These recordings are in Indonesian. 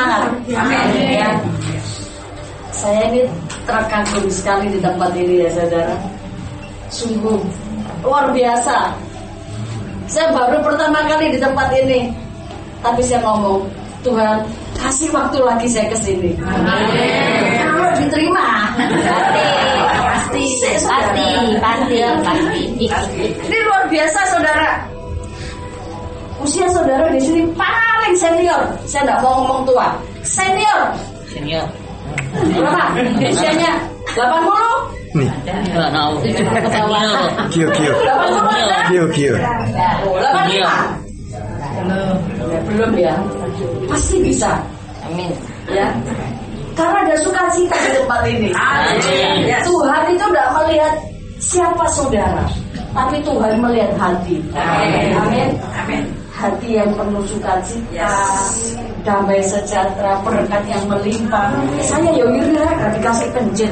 semangat. Amin. Ya. Saya ini terkagum sekali di tempat ini ya saudara. Sungguh luar biasa. Saya baru pertama kali di tempat ini, tapi saya ngomong, Tuhan kasih waktu lagi saya ke sini. Kalau diterima, pasti. Ini luar biasa saudara. Usia saudara di sini paling senior. Saya tidak mau ngomong tua. Senior. Berapa? Usianya 80? Nih. Kio. 85? Belum ya. Pasti bisa. Amin. Ya. Karena ada sukacita di tempat ini. Ya. Tuhan itu tidak melihat siapa saudara, tapi Tuhan melihat hati. Amin. Hati yang penuh sukacita, damai sejahtera, berkat yang melimpah. Saya Yowira gak dikasih pencet.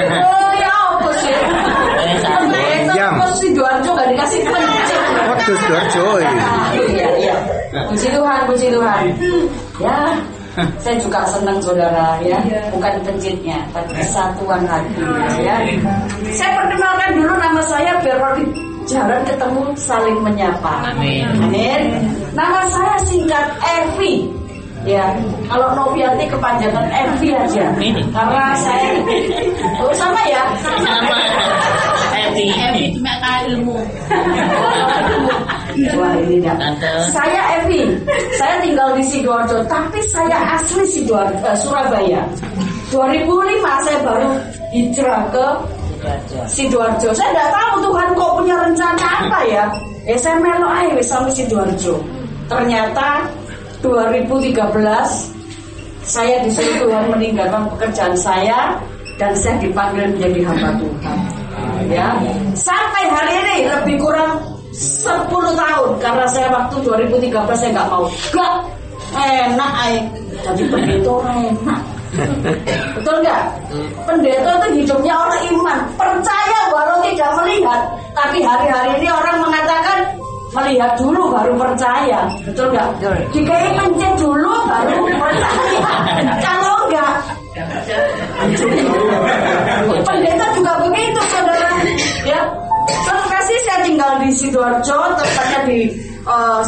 Oh ya apa sih? Terus si Doarjo gak dikasih pencet. Terus Doarjo. Iya. Puji Tuhan. Ya. Saya juga senang saudara ya, bukan pencitnya, tapi kesatuan hati ya. Saya perkenalkan dulu, nama saya biar jarang ketemu saling menyapa. Amin. Nama saya singkat Evi. Ya, kalau Novianti kepanjangan Evi aja. Karena saya sama ya. Sama. Evi cuma ilmu. Wah ini dah. Saya Evi. Saya tinggal di Sidoarjo, tapi saya asli Surabaya. 2005 saya baru hijrah ke Sidoarjo. Saya tidak tahu Tuhan kok punya rencana apa ya. Saya melo aja sampai Sidoarjo. Ternyata 2013 saya disuruh Tuhan meninggalkan pekerjaan saya dan saya dipanggil menjadi hamba Tuhan. Ya, sampai hari ini lebih kurang 10 tahun karena saya waktu 2013 saya nggak mau. Gak enak jadi pendeta orang enak. Betul nggak? Pendeta itu hidupnya orang iman, percaya walau tidak melihat. Tapi hari-hari ini orang mengatakan melihat dulu baru percaya. Betul nggak? Dikai pencet dulu baru percaya. Kalau enggak, pendeta juga begitu saudara. Ya. Terima kasih, saya tinggal di Sidoarjo, tepatnya di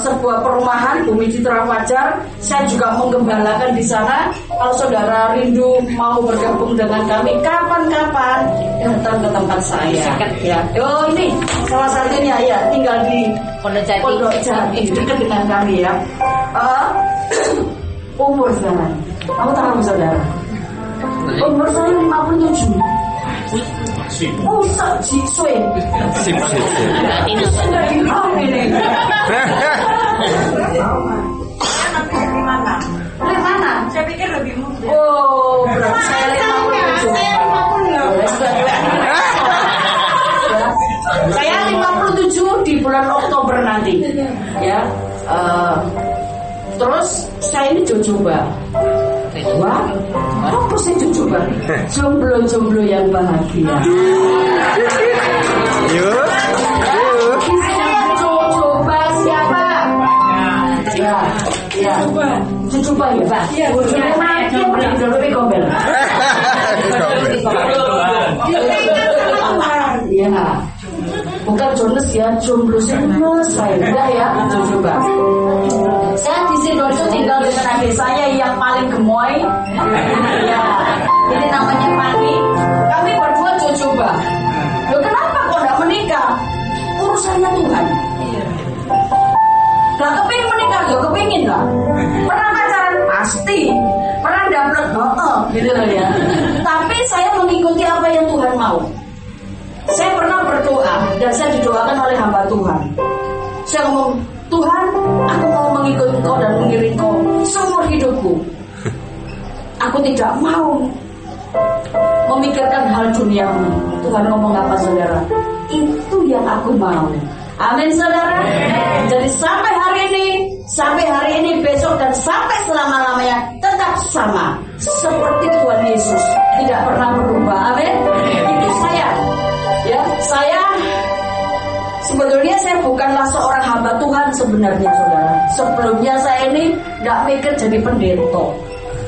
sebuah perumahan Bumi Citra Fajar. Saya juga menggembalakan di sana. Kalau saudara rindu mau bergabung dengan kami kapan-kapan, datang ke tempat saya. Ya. Oh ini salah satunya ya, tinggal di Pondok Jati dekat dengan kami ya. Umur sekarang, kamu tahu saudara? Umur saya 57. Usah jiswe. Sip. Mana? Saya pikir lebih muda. Oh, berarti saya 57. Saya 57 di bulan Oktober nanti. Ya. Terus saya ini jojoba. Wah, apa sih jojoba? Jomblo-jomblo yang bahagia. Yuk. Saya jojoba siapa? Ya. Jojoba ya, Pak. Iya, bojone mati udah dulu gombel. Iya. Bukan Jones ya, jomblo saya enggak ya, coba. Saya di Sidoarjo tinggal dengan adik saya yang paling gemoy. Ya, ini namanya Pani. Kami berdua coba. Loh kenapa kok enggak menikah? Urusannya Tuhan. Gak kepingin menikah, gak kepingin lah. Pernah pacaran pasti, pernah dapet gitu loh ya. Tapi saya mengikuti apa yang Tuhan mau. Saya pernah berdoa dan saya didoakan oleh hamba Tuhan. Saya ngomong, Tuhan, aku mau mengikut Engkau dan mengiring Engkau seumur hidupku. Aku tidak mau memikirkan hal duniawi. Tuhan ngomong apa saudara? Itu yang aku mau. Amin saudara. Jadi sampai hari ini, besok dan sampai selama-lamanya tetap sama seperti Tuhan Yesus, tidak pernah berubah. Amin. Itu saya. Ya, saya sebetulnya saya bukanlah seorang hamba Tuhan sebenarnya saudara. Sebelumnya saya ini nggak mikir jadi pendeta.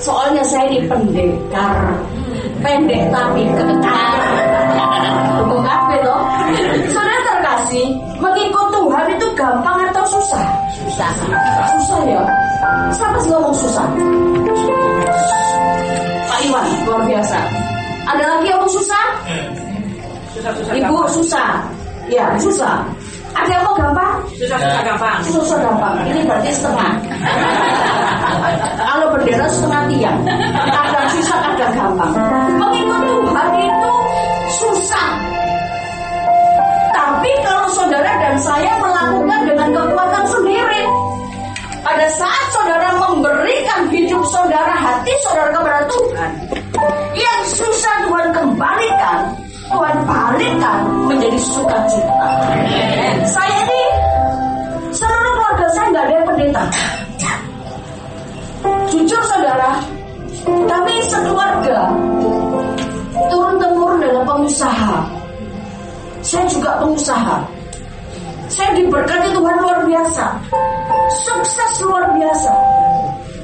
Soalnya saya ini pendekar. Pendek tapi kekar. Tunggu kafe toh. Saudara terkasih, mengikut Tuhan itu gampang atau susah? Susah. Susah ya. Siapa sih ngomong susah? Pak Iwan, luar biasa. Ada lagi yang ngomong susah? Ibu susah. Ya, susah. Ada yang mau gampang? Susah gampang. Susah gampang. Ini berarti setengah. Kalau bendera setengah tiang. Kadang susah, kadang gampang. Mengikut Tuhan itu susah. Tapi kalau saudara dan saya melakukan dengan kekuatan sendiri, pada saat saudara memberikan hidup saudara, hati saudara kepada Tuhan, yang susah Tuhan kembalikan, Tuhan balikkan menjadi sukacita. Saya ini seluruh keluarga saya nggak ada yang pendeta. Jujur saudara, kami sekeluarga turun temurun dalam pengusaha. Saya juga pengusaha. Saya diberkati Tuhan luar biasa, sukses luar biasa.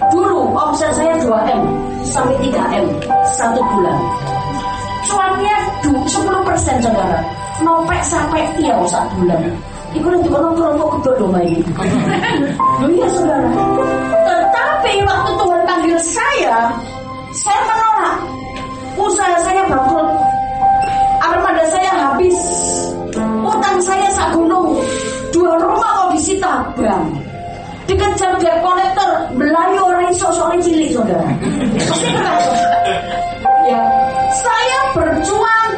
Dulu omset saya 2M sampai 3M satu bulan. Cuannya 10% saudara. Nopek sampai tiap satu bulan. Ibu nanti kalau kedua ini. Iya saudara. Tetapi waktu Tuhan panggil saya menolak. Usaha saya bangkrut. Armada saya habis. Utang saya sak gunung. 2 rumah mau disita bang. Dikejar debt collector, belayu orang sosok cilik saudara. Pasti berat. Ya, saya berjuang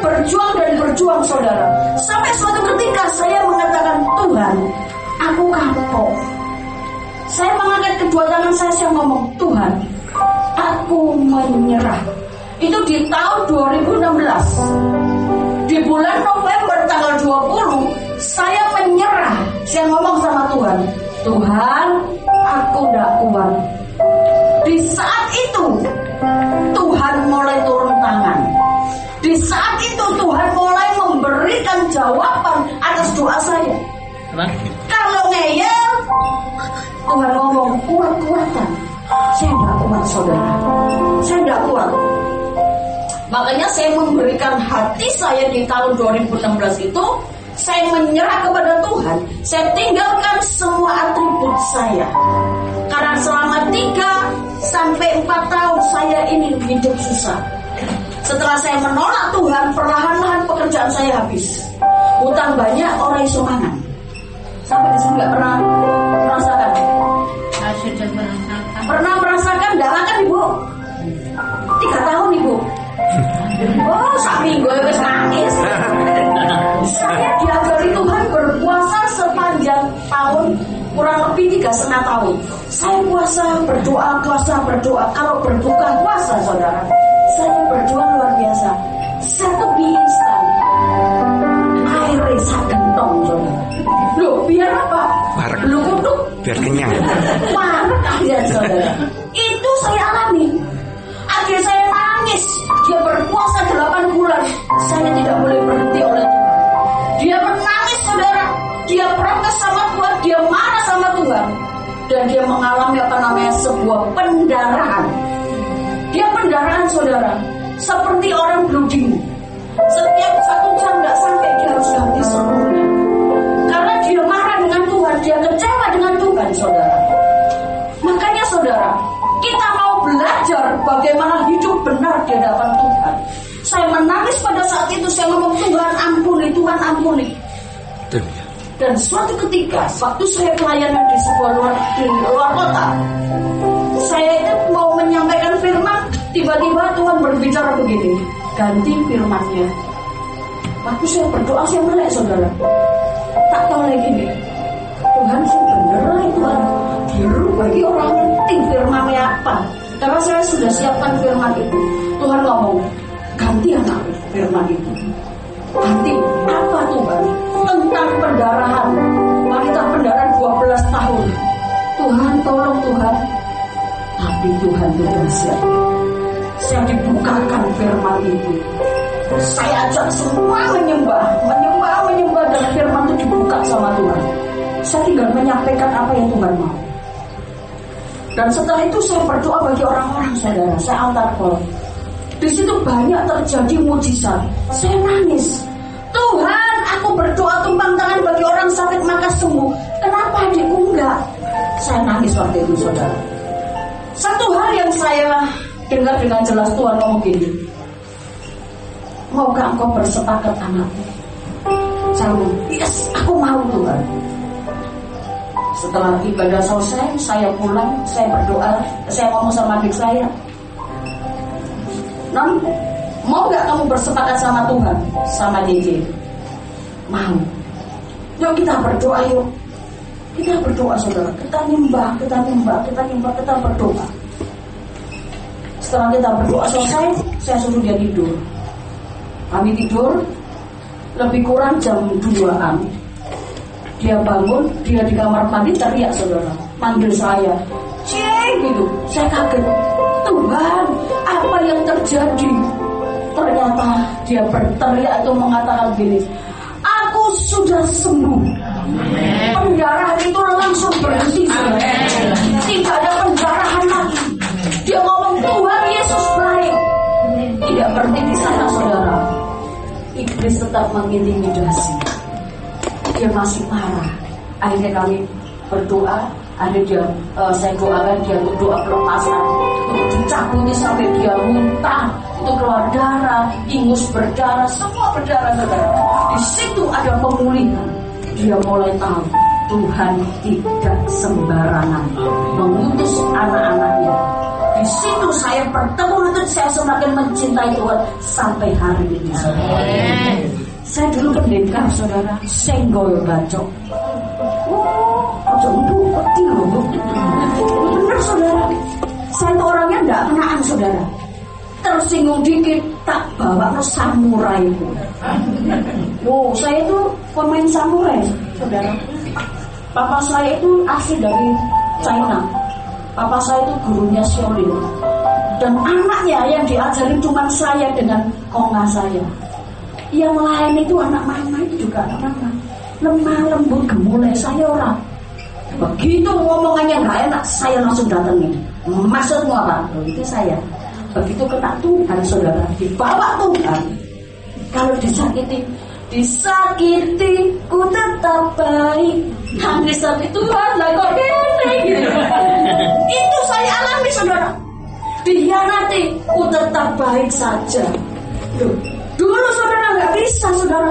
saudara. Sampai suatu ketika saya mengatakan, Tuhan, aku kapok. Saya mengangkat kedua tangan saya ngomong, Tuhan, aku menyerah. Itu di tahun 2016. Di bulan November tanggal 20, saya menyerah. Saya ngomong sama Tuhan, Tuhan, aku tidak kuat. Di saat itu Tuhan mulai turun tangan. Di saat itu Tuhan mulai memberikan jawaban atas doa saya. Kalau ngeyel, Tuhan ngomong kuat-kuatan. Saya tidak kuat saudara. Saya tidak kuat. Makanya saya memberikan hati saya di tahun 2016 itu. Saya menyerah kepada Tuhan. Saya tinggalkan semua atribut saya. Karena selama 3-4 tahun saya ini hidup susah. Setelah saya menolak Tuhan, perlahan-lahan pekerjaan saya habis. Utang banyak, orang iso mangan. Sampai di sini nggak pernah merasakan. Sudah merasakan. Pernah merasakan darah kan ibu? 3 tahun ibu. Oh, seminggu habis nangis. Saya diajari Tuhan berpuasa sepanjang tahun, kurang lebih 3,5 tahun. Saya puasa, berdoa. Kalau berbuka puasa, saudara, saya berdoa luar biasa. Satu mie instan, airnya sak gentong, saudara. Loh, biar apa? Lu kutuk. Biar kenyang. Marah aja, saudara. Itu saya alami. Akhirnya saya nangis. Dia berpuasa 8 bulan. Saya tidak boleh berhenti oleh Tuhan. Dia menangis saudara. Dia protes sama Tuhan. Dia marah sama Tuhan. Dan dia mengalami sebuah pendarahan. Dia pendarahan saudara. Seperti orang blooding. Setiap 1 jam gak sampai dia harus ganti seluruhnya. Karena dia marah dengan Tuhan. Dia kecewa dengan Tuhan saudara. Makanya saudara, kita mau belajar bagaimana hidup benar di hadapan Tuhan. Saya menangis pada saat itu. Saya ngomong, Tuhan ampuni, Tuhan ampuni. Dan suatu ketika waktu saya pelayanan di sebuah luar kota, saya itu mau menyampaikan firman. Tiba-tiba Tuhan berbicara begini, ganti firmannya. Waktu saya berdoa, saya melek saudara. Tak tahu lagi nih, Tuhan sih bener lah Tuhan. Biru bagi orang ngerti firmannya apa. Karena saya sudah siapkan firman itu. Tuhan ngomong, ganti anakku firman itu. Ganti apa Tuhan? Tentang pendarahan. Wanita pendarahan 12 tahun. Tuhan tolong Tuhan. Tapi Tuhan itu dahsyat. Saya dibukakan firman itu. Saya ajak semua menyembah dan firman itu dibuka sama Tuhan. Saya tinggal menyampaikan apa yang Tuhan mau. Dan setelah itu saya berdoa bagi orang-orang, saudara. Saya altar call. Di situ banyak terjadi mujizat. Saya nangis. Tuhan, aku berdoa tumpang tangan bagi orang sakit maka sembuh. Kenapa adikku enggak? Saya nangis waktu itu, saudara. Satu hal yang saya dengar dengan jelas, Tuhan ngomong gini, maukah engkau bersepakat anakku? Saya ngomong, yes, aku mau Tuhan. Setelah ibadah selesai, saya pulang, saya berdoa, saya ngomong sama adik saya, Non, mau gak kamu bersepakat sama Tuhan? Sama DJ? Mau. Yuk kita berdoa yuk. Kita berdoa saudara. Kita nyembah, kita berdoa. Setelah kita berdoa selesai, saya suruh dia tidur. Kami tidur, lebih kurang jam 2-an. Dia bangun, dia di kamar mandi teriak saudara, manggil saya, Cing gitu. Saya kaget, Tuhan, apa yang terjadi? Ternyata dia berteriak itu mengatakan gini, aku sudah sembuh. Pendarahan itu langsung berhenti saudara. Tidak ada pendarahan lagi. Dia ngomong Tuhan Yesus baik. Tidak berhenti di sana saudara. Iblis tetap mengintimidasi. Dia masih marah. Akhirnya kami berdoa. Ada dia, saya doakan dia untuk doa pelepasan, untuk dicabuti sampai dia muntah, itu keluar darah, ingus berdarah, semua berdarah saudara. Di situ ada pemulihan. Dia mulai tahu Tuhan tidak sembarangan mengutus anak-anaknya. Di situ saya bertemu itu, saya semakin mencintai Tuhan sampai hari ini. Saya dulu pendekar saudara, senggol bacok. Benar saudara, saya itu orangnya tidak kenaan saudara. Tersinggung dikit tak bawa ke samurai. Oh, saya itu pemain samurai saudara. Papa saya itu asli dari China. Papa saya itu gurunya Shaolin. Dan anaknya yang diajarin cuma saya dengan konga saya. Yang lain itu anak mama itu juga anak mama. Lemah lembut gemulai, saya orang. Begitu ngomongannya nggak enak, saya langsung datengin. Maksudmu apa? Begitu saya. Begitu kena Tuhan saudara, dibawa Tuhan. Kalau disakiti ku tetap baik. Nangis tapi Tuhan lah kok gini gitu. Itu saya alami saudara. Dihianati, ku tetap baik saja. Dulu saudara nggak bisa saudara.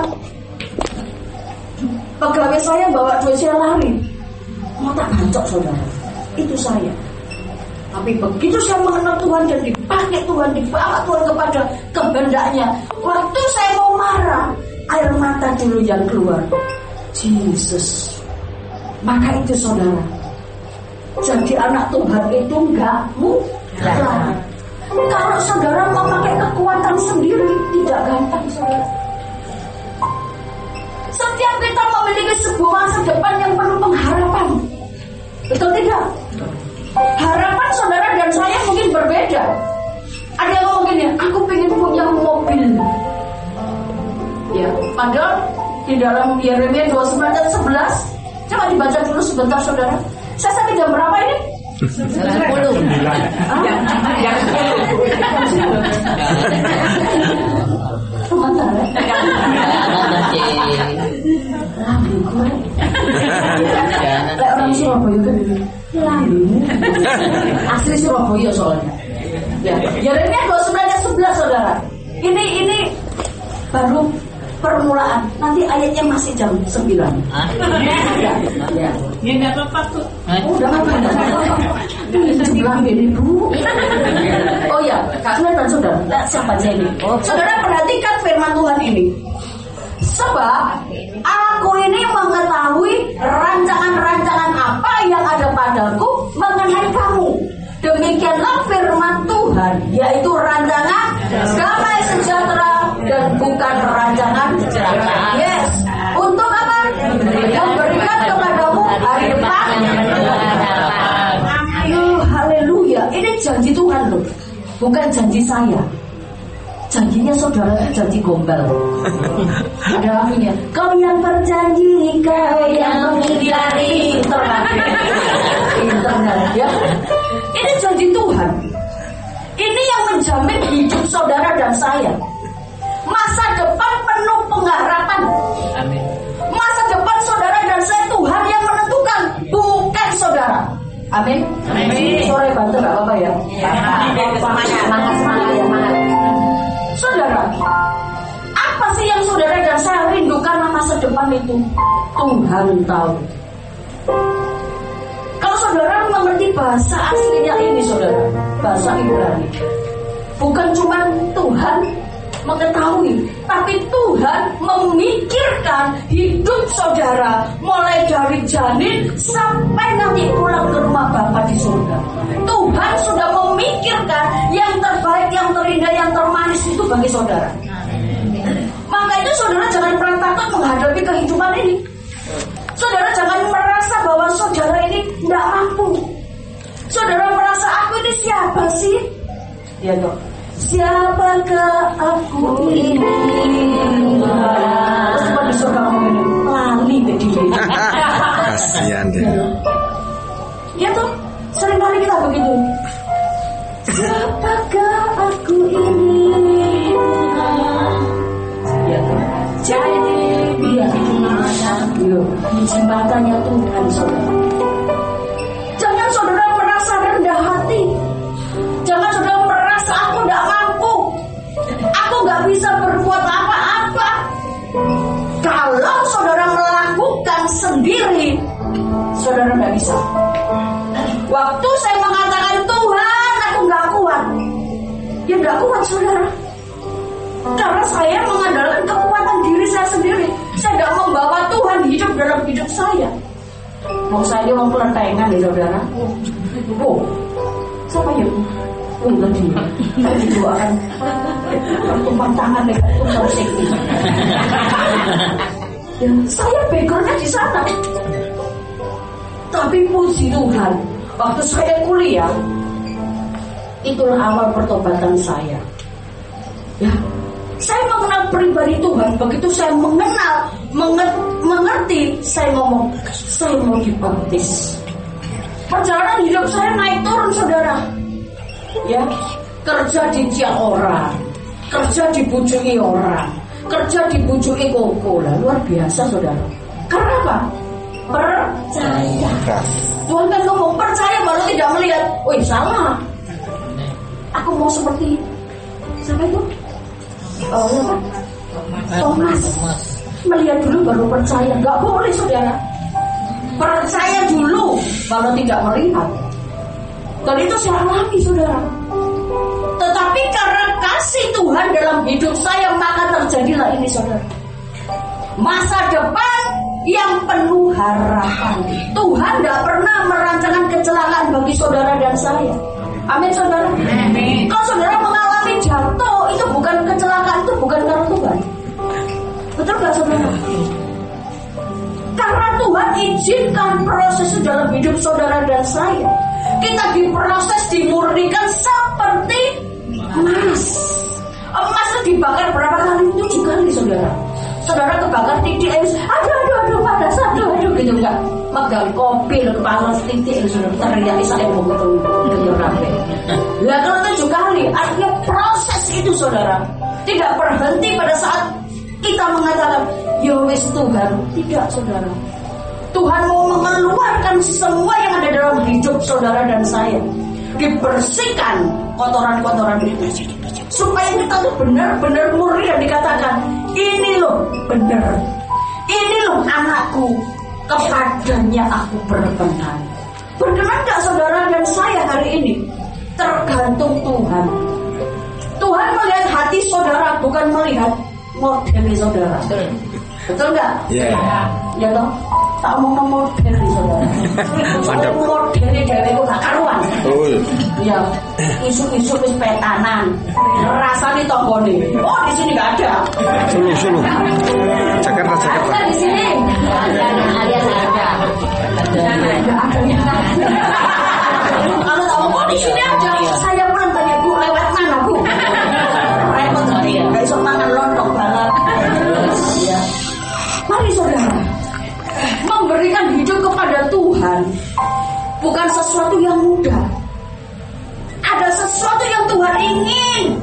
Pegawai saya bawa duit saya lari, mau tak bancok saudara. Itu saya. Tapi begitu saya mengenal Tuhan dan dipakai Tuhan, dibawa Tuhan kepada kehendaknya. Waktu saya mau marah, air mata dulu yang keluar. Yesus. Maka itu saudara, jadi anak Tuhan itu enggak mudah. Kalau saudara mau pakai kekuatan sendiri, tidak gampang saudara. Setiap kita memiliki sebuah masa depan yang penuh pengharapan. Betul tidak? Harapan saudara dan saya mungkin berbeda. Ada yang ngomong gini, aku pengen punya mobil. Ya, padahal di dalam Yeremia 29 ayat 11, coba dibaca dulu sebentar saudara. Saya sampai jam berapa ini? 90. Sebentar ya. Lambi gue. Kayak orang Surabaya kan ini. Lambi. Asli Surabaya soalnya. Ya, Yeremia 29 ayat 11 saudara. Ini baru permulaan. Nanti ayatnya masih jam 9. Ya. Ya enggak apa-apa tuh. Udah apa-apa. Jumlah ini Bu. Oh ya, kelihatan saudara. Lihat siapa aja ini. Saudara perhatikan firman Tuhan ini. Sebab aku ini mengetahui rancangan-rancangan apa yang ada padaku mengenai kamu. Demikianlah firman Tuhan, yaitu rancangan damai sejahtera dan bukan rancangan kecelakaan. Yes. Untuk apa? Memberikan kepadamu hari depan. Haleluya. Ini janji Tuhan loh, bukan janji saya. janjinya saudara itu janji gombal. Ada aminnya. Kau yang berjanji, kau yang mengingkari internet ya. Ini janji Tuhan. Ini yang menjamin hidup saudara dan saya. Masa depan penuh pengharapan. Amin. Masa depan saudara dan saya Tuhan yang menentukan, bukan saudara. Amin. Amin. Sore bantu nggak apa-apa ya. Semangat ya, semangat. Saudara, apa sih yang saudara dan saya rindukan masa depan itu? Tuhan tahu. Kalau saudara mengerti bahasa aslinya ini, saudara, bahasa Ibrani, bukan cuma Tuhan mengetahui, tapi Tuhan memikirkan hidup saudara mulai dari janin sampai nanti pulang ke rumah Bapa di surga. Tuhan sudah memikirkan yang terbaik, yang terindah, yang termanis itu bagi saudara. Maka itu saudara jangan pernah takut menghadapi kehidupan ini. Saudara jangan merasa bahwa saudara ini tidak mampu. Saudara merasa aku ini siapa sih? Ya dok. Siapakah aku ini? Terus sempat disuruh ngomong ini lali begini. Kasihan deh. Ya toh, sering kali kita begitu. Siapakah aku ini? Ya toh, jadi dia itu jembatannya Tuhan saudara. Jangan saudara merasa rendah hati. Jangan saudara merasa aku tidak mampu. Aku nggak bisa berbuat apa-apa. Kalau saudara melakukan sendiri, saudara nggak bisa. Waktu saya mengatakan Tuhan, aku nggak kuat, ya nggak kuat saudara. Karena saya mengandalkan kekuatan diri saya sendiri. Saya tidak membawa Tuhan hidup dalam hidup saya. Mau saya mau kelentengan ya saudara. Oh, siapa ya? Tadi saya didoakan tumpang tangan dengan tumpang sekti. Ya, saya backgroundnya di sana. Tapi puji Tuhan, waktu saya kuliah, itulah awal pertobatan saya. Ya, saya mengenal pribadi Tuhan. Begitu saya mengerti, saya ngomong, saya mau dibaptis. Perjalanan hidup saya naik turun saudara. Ya, kerja diciak orang, kerja dibujuki orang, kerja dibujuki koko lah, luar biasa saudara. Karena apa? Percaya. Tuhan kan ngomong percaya baru tidak melihat. Wih salah. Aku mau seperti siapa itu? Thomas. Melihat dulu baru percaya. Gak boleh saudara. Percaya dulu baru tidak melihat. Dan itu saya alami saudara. Tetapi karena kasih Tuhan dalam hidup saya, maka terjadilah ini saudara. Masa depan yang penuh harapan. Tuhan tidak pernah merancangkan kecelakaan bagi saudara dan saya. Amin saudara. Amin. Kalau saudara mengalami jatuh, itu bukan kecelakaan, itu bukan karena Tuhan. Betul gak saudara? Karena Tuhan izinkan proses dalam hidup saudara dan saya. Kita diproses, dimurnikan seperti emas. Emas itu dibakar berapa kali? 7 kali saudara. Saudara kebakar titik, aduh panas, aduh gitu enggak. Megang kopi panas titik, saudara teriak saya mau ketemu rapi. Lah kalau 7 kali, artinya proses itu saudara tidak berhenti pada saat kita mengatakan ya wis Tuhan. Tidak saudara. Tuhan mau mengeluarkan semua yang ada dalam hidup saudara dan saya. Dibersihkan kotoran-kotoran itu. Supaya kita tuh benar-benar murni dan dikatakan ini loh benar. Ini loh anakku, kepadanya aku berkenan. Berkenan gak saudara dan saya hari ini? Tergantung Tuhan. Tuhan melihat hati saudara, bukan melihat model saudara. Betul nggak? Iya. Ya toh. Tak mau model saudara. Soalnya model dari itu nggak karuan. Betul. Ya. Isu-isu wis petanan. Rasanya tonggone. Oh di sini nggak ada. Sulu. Jakarta. Ada di sini. Alias ada. Kalau tahu kok di sini ada. Saya pernah tanya Bu lewat mana Bu? Repot. ingin,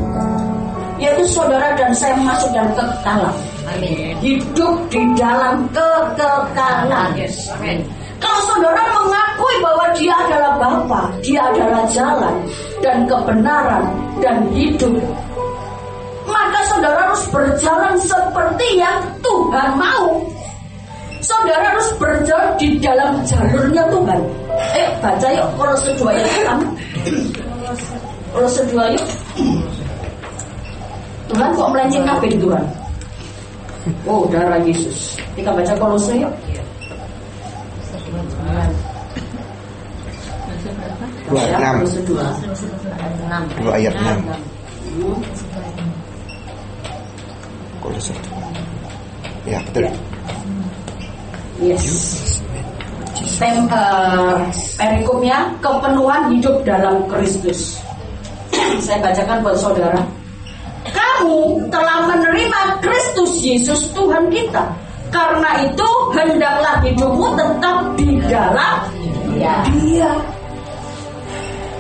yaitu saudara dan saya masuk dalam kekekalan. Amin. Hidup di dalam kekekalan. Yes. Amin. Kalau saudara mengakui bahwa dia adalah Bapa, dia adalah jalan dan kebenaran dan hidup, maka saudara harus berjalan seperti yang Tuhan mau. Saudara harus berjalan di dalam jalurnya Tuhan. Baca yuk Kolose 2 ayat 6. Kolose 2 yuk. Tuhan kok melenceng kabeh di Tuhan. Oh, darah Yesus. Kita baca Kolose yuk. 2 ayat 6. 2 ayat 6. Kolose. Ya, betul. Yes. Perikopnya kepenuhan hidup dalam Kristus. Saya bacakan buat saudara. Kamu telah menerima Kristus Yesus Tuhan kita. Karena itu hendaklah hidupmu tetap di dalam Dia.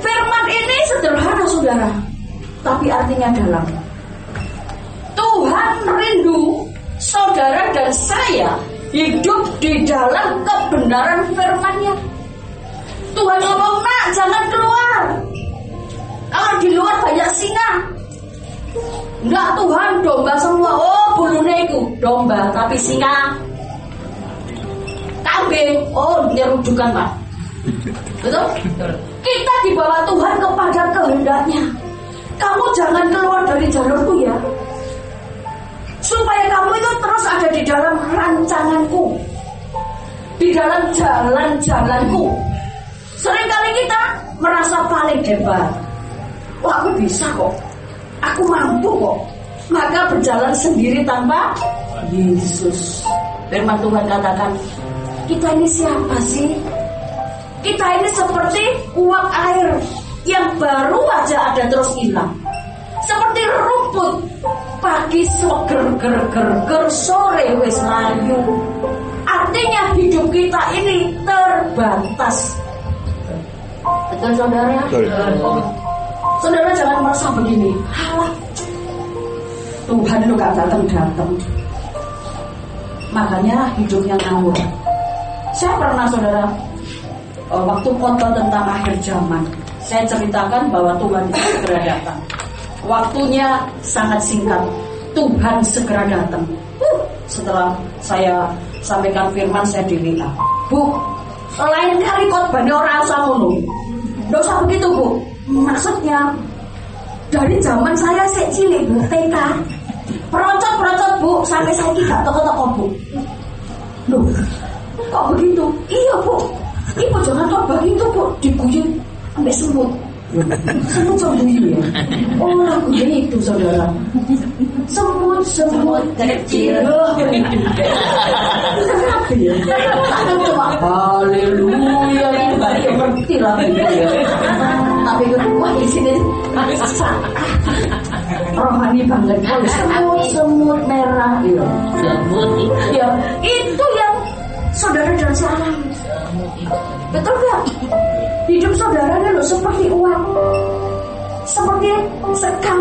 Firman ini sederhana saudara, tapi artinya dalam. Tuhan rindu saudara dan saya hidup di dalam kebenaran firman-Nya. Tuhan ngomong, nak jangan keluar. Kalau di luar banyak singa. Enggak Tuhan, domba semua. Oh bulunya itu domba, tapi singa. Kambing, oh nyerudukan Pak. Betul? Kita dibawa Tuhan kepada kehendaknya. Kamu jangan keluar dari jalurku ya, supaya kamu itu terus ada di dalam rancanganku, di dalam jalan-jalanku. Seringkali kita merasa paling hebat. Wah, aku bisa kok, aku mampu kok. Maka berjalan sendiri tanpa Yesus. Firman Tuhan katakan, kita ini siapa sih? Kita ini seperti uap air yang baru aja ada terus hilang. Seperti rumput pagi seger ger sore wis layu. Artinya hidup kita ini terbatas. Betul saudara? Betul. Saudara jangan merasa begini. Halah, Tuhan itu gak datang. Makanya hidupnya ngawur. Saya pernah saudara, waktu khotbah tentang akhir zaman, saya ceritakan bahwa Tuhan itu segera datang. Waktunya sangat singkat. Tuhan segera datang. Setelah saya sampaikan firman, saya di WA. Bu, lain kali khotbahnya orang asal ngono. Nggak usah begitu Bu. Maksudnya dari zaman saya cilik Bu, TK, perocot Bu, sampai saya tidak toko-toko Bu. Loh, kok begitu? Iya Bu, Ibu jangan khotbah gitu Bu, diguyur sampai semut. Semut sembunyi ya. Oh lagunya itu saudara. Semut kecil. Kenapa ya? Kan cuma haleluya ini balik ngerti lah ya. Tapi wah di sini rohani banget. Semut merah ya. Semut itu. Ya itu yang saudara dan saya alami. Betul gak? Hidup saudara ini loh seperti uang, seperti sekam,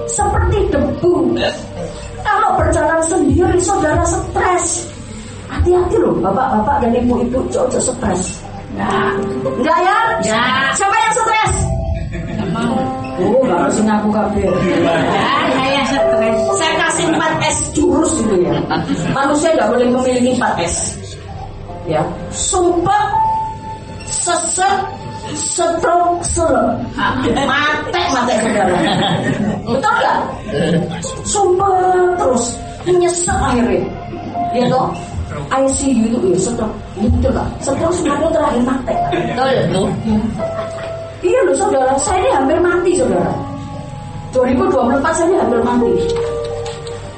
seperti debu. Kalau berjalan sendiri saudara stres. Hati-hati loh bapak-bapak dan ibu-ibu, jangan stres. Enggak ya? Ya. Siapa yang stres? Oh, gak harus ngaku kabeh. Saya stres. Saya kasih 4S jurus gitu ya. Manusia gak boleh memiliki 4S. Ya, sumpah, sesek, stroke, mate saudara. Betul gak? Sumpah terus nyesek akhirnya. Ya toh, ICU itu ya stroke. Betul gak? Stroke semuanya terakhir mate. Betul. Iya loh saudara, saya ini hampir mati saudara. 2024 saya ini hampir mati.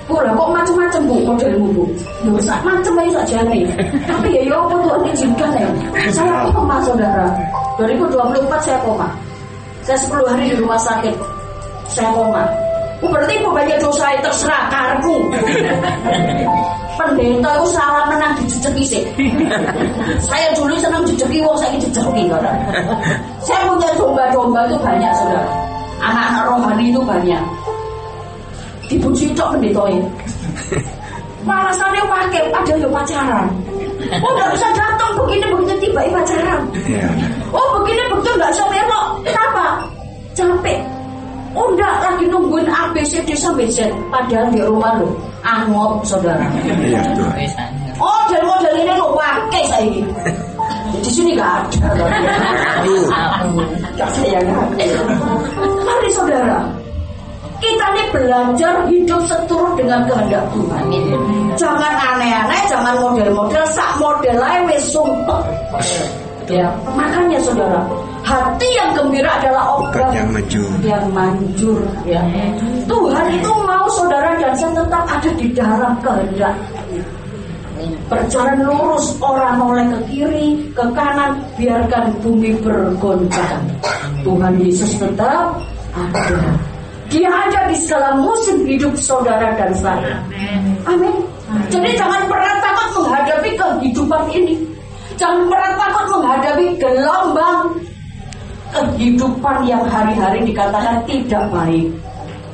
Bu lah kok macam-macam Bu modelmu Bu. Loh sak macam aja saja nih. Tapi ya apa Tuhan izinkan ya. Saya koma saudara. 2024 saya koma. Saya 10 hari di rumah sakit. Saya koma. Berarti banyak dosa yang terserah karku. Pendeta itu salah menang dijejeki sih. Saya dulu senang jejeki wong, saya jejeki orang. Saya punya domba-domba itu banyak saudara. anak-anak rohani itu banyak. Dipuji cok pendetoin. Malasannya pakai ada yang pacaran. Oh nggak bisa datang begini tiba pacaran. Oh begini betul nggak bisa melok. Kenapa? Capek. Oh enggak lagi nungguin ABCD sampai Z. Padahal di rumah lo angop saudara. Oh model ini lo pakai saya ini. Di sini nggak ada. Saya nggak. Mari saudara. Kita ini belajar hidup seturut dengan kehendak Tuhan. Jangan aneh-aneh, jangan model-model, sak model lain wis sumpah. Ya, makanya saudara, hati yang gembira adalah obat yang manjur. Ya. Tuhan itu mau saudara dan saya tetap ada di dalam kehendak. Berjalan lurus, orang oleh ke kiri, ke kanan, biarkan bumi bergoncang. Tuhan Yesus tetap ada. Dia ada di segala musim hidup saudara dan saya. Amin. Jadi jangan pernah takut menghadapi kehidupan ini. Jangan pernah takut menghadapi gelombang kehidupan yang hari-hari dikatakan tidak baik.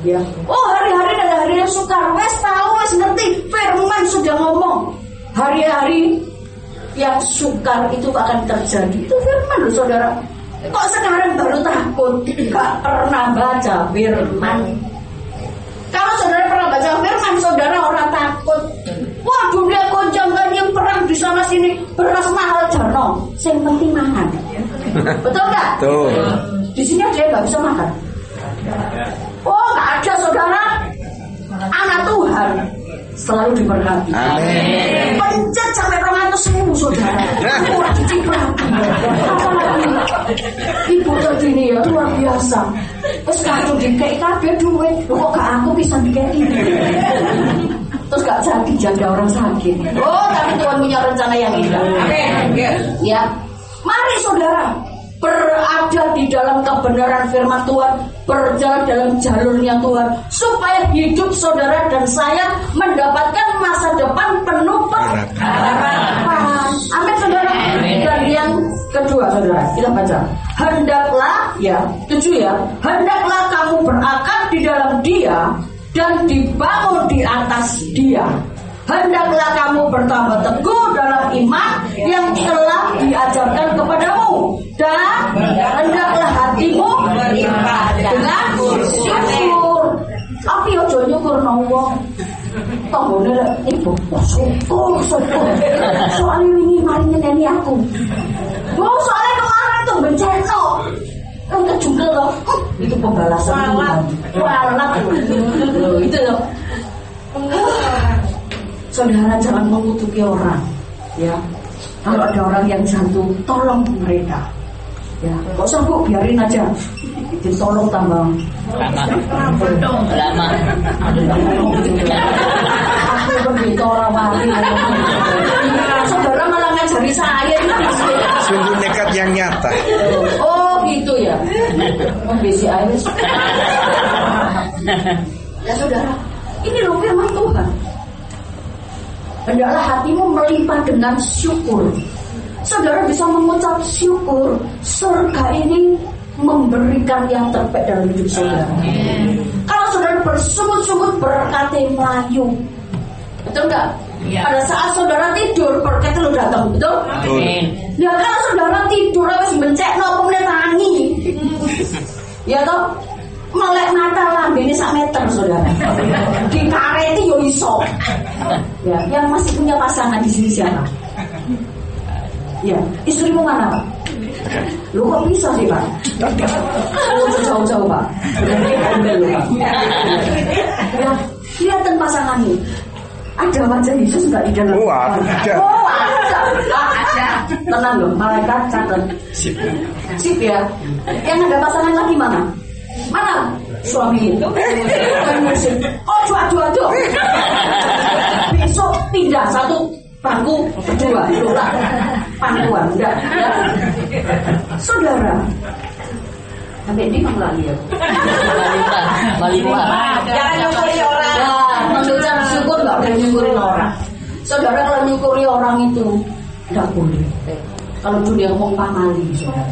Ya. Oh hari-hari adalah hari yang sukar. Wes tahu, wes ngerti. Firman sudah ngomong. Hari-hari yang sukar itu akan terjadi. Itu firman loh saudara. Kok sekarang baru takut? Gak pernah baca firman. Kalau saudara pernah baca firman, saudara orang takut. Wah dunia goncang ganjing perang di sana sini, beras mahal jarno. Yang penting makan. Betul nggak? Betul. Di sini aja nggak bisa makan. Oh nggak ada saudara. Anak Tuhan selalu diberkati. Amin. Pencet sampai 200.000 saudara. Kurang diciprat. Ibu terdini ya luar biasa. Terus kalau dikei kabeh duit, kok gak aku bisa dikei. Terus gak jadi jaga orang sakit. Oh, tapi Tuhan punya rencana yang indah. Amin. Ya, mari saudara berada di dalam kebenaran firman Tuhan, berjalan dalam jalurnya Tuhan, supaya hidup saudara dan saya mendapatkan masa depan penuh harapan. Amin saudara. Dan yang kedua saudara, kita baca. Hendaklah, ya, 7 ya. Hendaklah kamu berakar di dalam Dia dan dibangun di atas Dia. Hendaklah kamu bertambah teguh dalam iman yang telah diajarkan kepadamu, dan hendaklah hatimu melimpah dengan syukur. Tapi ojo nyukur wong. Tanggone ibu syukur. Soalnya ini mari nyeneni aku. Oh soalnya kemarin tuh bencana. Untuk juga loh. Itu pembalasan Tuhan. Walat. Itu loh. Saudara jangan mengutuki orang, ya. Kalau ada orang yang jatuh, tolong mereka, ya. Gak usah bu, biarin aja. Ditolong tambah. Lama. Aku begitu orang mati. Saudara malah ngajari saya. Sungguh nekat yang nyata. Oh gitu ya. Membesi air. Ya saudara, ini loh firman Tuhan. Hendaklah hatimu melimpah dengan syukur. Saudara bisa mengucap syukur. Surga ini memberikan yang terbaik dalam hidup saudara. Kalau saudara bersungut-sungut berkati Melayu, betul nggak? Ya. Pada saat saudara tidur berkat lu datang, betul? Ya kalau saudara tidur harus mencek no kemudian tangi. Ya toh? Melek mata lambene sak meter saudara. Dikareti yo iso. Ya, yang masih punya pasangan di sini siapa? Ya, istrimu mana, Pak? Lu kok bisa sih, Pak? Lu jauh-jauh, Pak. Ya, lihatin pasangannya. Ada wajah Yesus enggak di dalam? Oh, ada. Oh, ada. Tenang loh, malaikat catat. Sip. Sip ya. Yang ada pasangan lagi mana? Mana suami itu? Oh, aduh. Besok pindah satu bangku berdua, lupa pangkuan, enggak? Ya. Saudara, sampai ini lagi ya. Jangan nyukuri orang. Ya, mengucap syukur nggak boleh nyukurin orang. Saudara kalau nyukuri orang itu nggak boleh. Kalau dunia ngomong pamali, saudara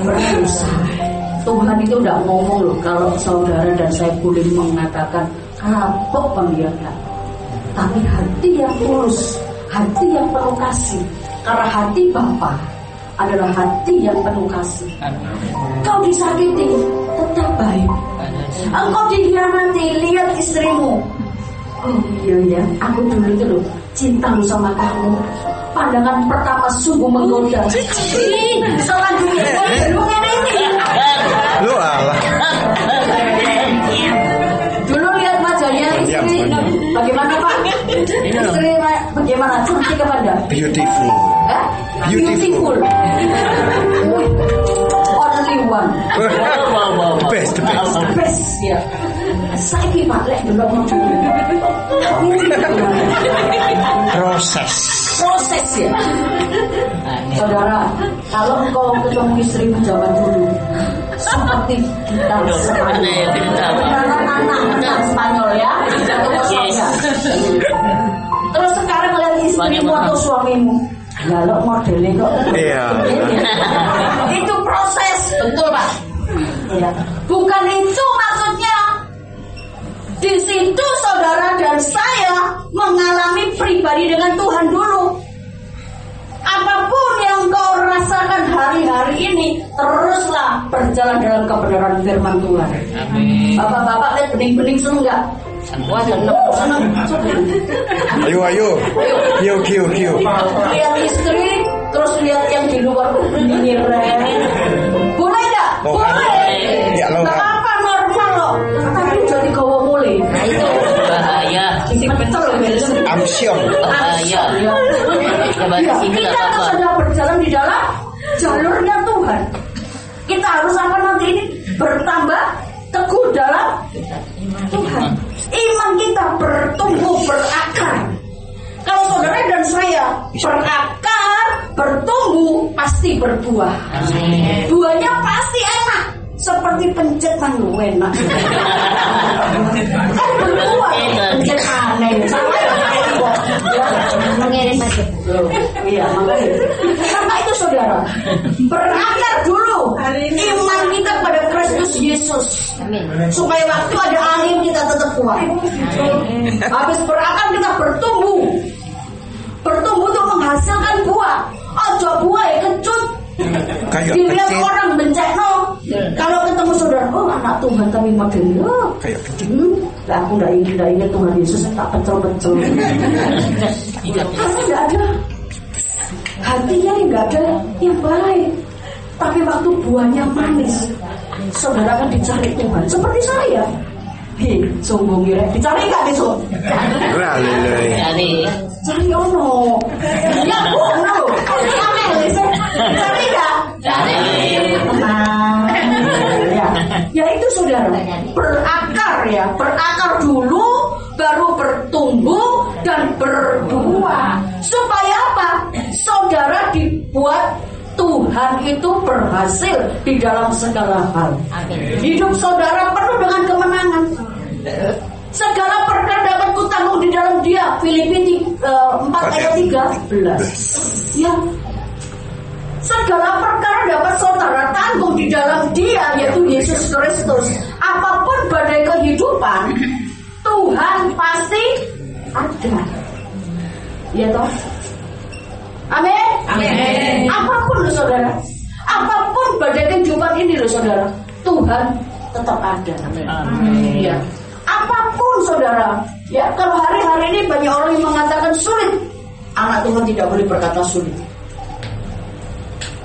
berdosa. Tuhan itu tidak ngomong loh kalau saudara dan saya boleh mengatakan kapok pembiarkan, tapi hati yang tulus, hati yang penuh kasih. Karena hati Bapa adalah hati yang penuh kasih. Kau disakiti tetap baik. Engkau dikhianati, lihat istrimu. Oh iya ya, aku dulu itu loh cinta sama kamu. Pandangan pertama sungguh menggoda. Selanjutnya lu ini. Lu alah. Dulu lihat wajahnya istri. Bagaimana Pak? Istri bagaimana? Cantik apa enggak? Beautiful. Beautiful. Only one. Best, the best. Best ya. Saiki Pak lek delok proses ya. Saudara, kalau engkau ketemu istrimu zaman dulu seperti kita sekarang anak Spanyol ya, terus sekarang lihat istrimu atau suamimu, kalau modelnya kok itu proses, betul Pak ya. Bukan itu maksudnya. Di situ saudara dan saya mengalami pribadi dengan Tuhan dulu. Apapun yang kau rasakan hari-hari ini, teruslah berjalan dalam kebenaran firman Tuhan. Amin. Bapak-bapak lihat bening-bening seneng nggak? Wah, seneng. Ayo. Kiu. Lihat istri, terus lihat yang di luar nyireng. Boleh nggak? Boleh. Ya lo. Apa normal loh. Tapi jadi gawa mulai. Nah itu bahaya. Amsyong. Bahaya. Kita harus sedang berjalan di dalam jalurnya Tuhan. Kita harus apa nanti ini bertambah teguh dalam Tuhan. Iman kita bertumbuh, berakar. Kalau saudara dan saya berakar, bertumbuh, pasti berbuah. Buahnya pasti enak. Seperti pencetan lu enak. Kan berbuah. Pencet aneh. Mengirim aja. Iya, makanya. Karena itu saudara, berakar dulu iman kita pada Kristus Yesus. Supaya waktu ada angin kita tetap kuat. Habis berakar kita bertumbuh. Bertumbuh untuk menghasilkan buah. Ojo buah ya kecut. Dilihat orang bencekno. Kalau ketemu saudara, oh anak Tuhan tapi modelnya Kayak kecil. Lah aku tidak ingat Tuhan Yesus tak pecel-pecel. Karena tidak ada hatinya, nggak ada yang baik. Tapi waktu buahnya manis, saudara kan dicari Tuhan. Seperti saya. Sungguh ngira dicari nggak besok? Cari ono. Ya ono. Cari nggak? Cari. Ya itu saudara, berakar ya, berakar dulu, baru bertumbuh dan berbuah. Supaya apa? Saudara dibuat Tuhan itu berhasil di dalam segala hal. Hidup saudara penuh dengan kemenangan. Segala perkara dapat kutanggung di dalam Dia. Filipi 4 ayat 13. Ya. Segala perkara dapat saudara tanggung di dalam Dia, yaitu Yesus Kristus. Apapun badai kehidupan, Tuhan pasti ada. Ya toh? Amin. Amin. Apapun loh saudara, apapun badai kehidupan ini loh saudara, Tuhan tetap ada. Amin. Ya. Apapun saudara, ya kalau hari-hari ini banyak orang yang mengatakan sulit, anak Tuhan tidak boleh berkata sulit.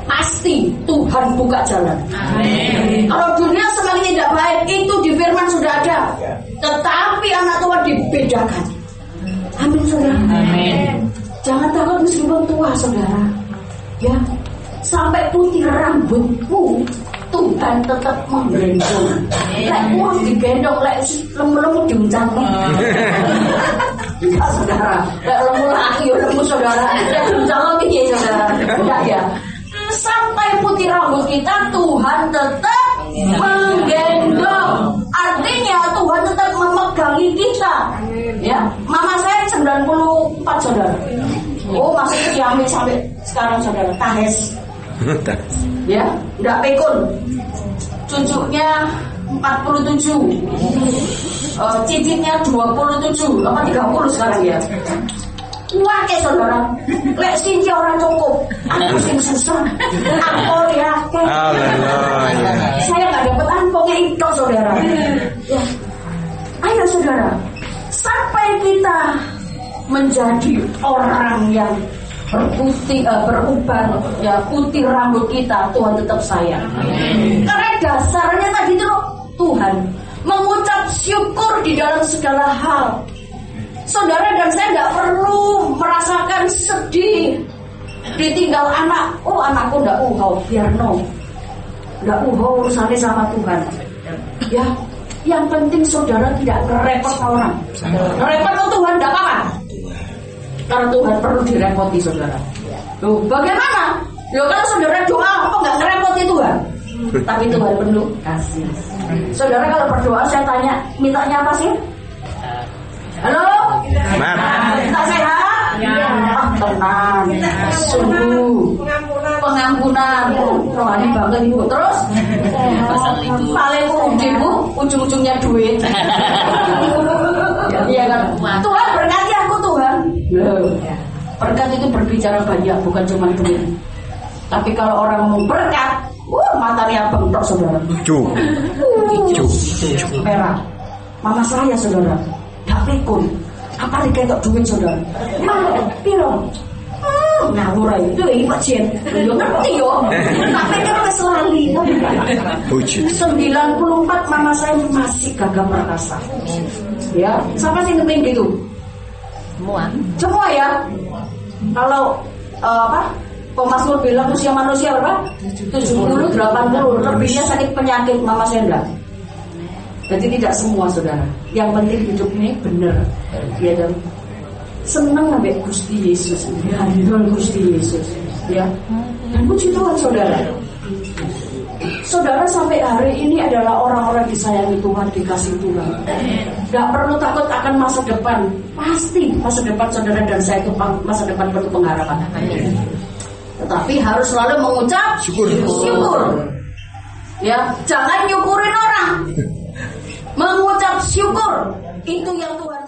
Pasti Tuhan buka jalan. Amin. Kalau dunia semakin tidak baik, itu di firman sudah ada. Tetapi anak Tuhan dibedakan. Amin saudara. Amin. Jangan takut meskipun tua saudara. Ya, sampai putih rambutmu Tuhan tetap menggendong. Lek uang digendong, lek lemu-lemu diuncangkan. Enggak saudara. Lek lemu laki, lemu saudara. Lek diuncangkan ini saudara. Enggak ya. Sampai putih rambut kita Tuhan tetap menggendong. Artinya Tuhan tetap memegangi kita. Ya, mama saya 94 saudara. Oh masih kiamat sampai sekarang saudara. Tahes. Ya, enggak pekun. cucunya 47, cicitnya 27, apa 30 sekarang ya. Wah, saudara, lek sinci orang cukup, aku sing susah, ampor ya. Saya nggak dapat ampongnya itu, saudara. Ya. Ayo saudara, sampai kita menjadi orang yang berputih, beruban, ya putih rambut kita, Tuhan tetap sayang. Karena dasarnya tadi itu Tuhan mengucap syukur di dalam segala hal. Saudara dan saya nggak perlu merasakan sedih ditinggal anak. Oh, anakku nggak biar no, nggak urusannya sama Tuhan. Ya, yang penting saudara tidak repot orang. Repot ke Tuhan nggak apa-apa. Karena Tuhan perlu direpoti saudara. Loh, bagaimana? Loh, kalau saudara doa apa nggak ngerepoti Tuhan? Tapi Tuhan penuh kasih. Saudara kalau berdoa saya tanya, mintanya apa sih? Halo? Minta sehat? Ya. Tenang. Sungguh. Pengampunan. Rohani banget ibu. Terus? Paling ujung-ujungnya duit. Iya kan? Tuhan berkati aku Tuhan. Berkat itu berbicara banyak, bukan cuma duit. Tapi kalau orang mau berkat, matanya bengkok saudara. Merah. Mama saya saudara. Gak pikun. Apa nih kayak duit saudara? Piro? Ngawur aja. Itu lagi pacien. Yo ngerti yo. Tapi kan wis lali. 94 mama saya masih gagah perkasa. Ya, siapa sih ngeping gitu? Semua ya. Kalau Pemasmur bilang usia manusia berapa? 70, 80. Lebihnya sakit penyakit, mama saya enggak. Jadi tidak semua saudara. Yang penting hidup ini benar. Ya dan senang sampai Gusti Yesus. Hadirul Gusti Yesus. Ya. Dan puji Tuhan saudara. Saudara sampai hari ini adalah orang-orang disayangi Tuhan, dikasih Tuhan. Gak perlu takut akan masa depan. Pasti masa depan saudara dan saya itu masa depan penuh pengharapan. Tetapi harus selalu mengucap syukur. Ya, jangan nyukurin orang. Mengucap syukur itu yang Tuhan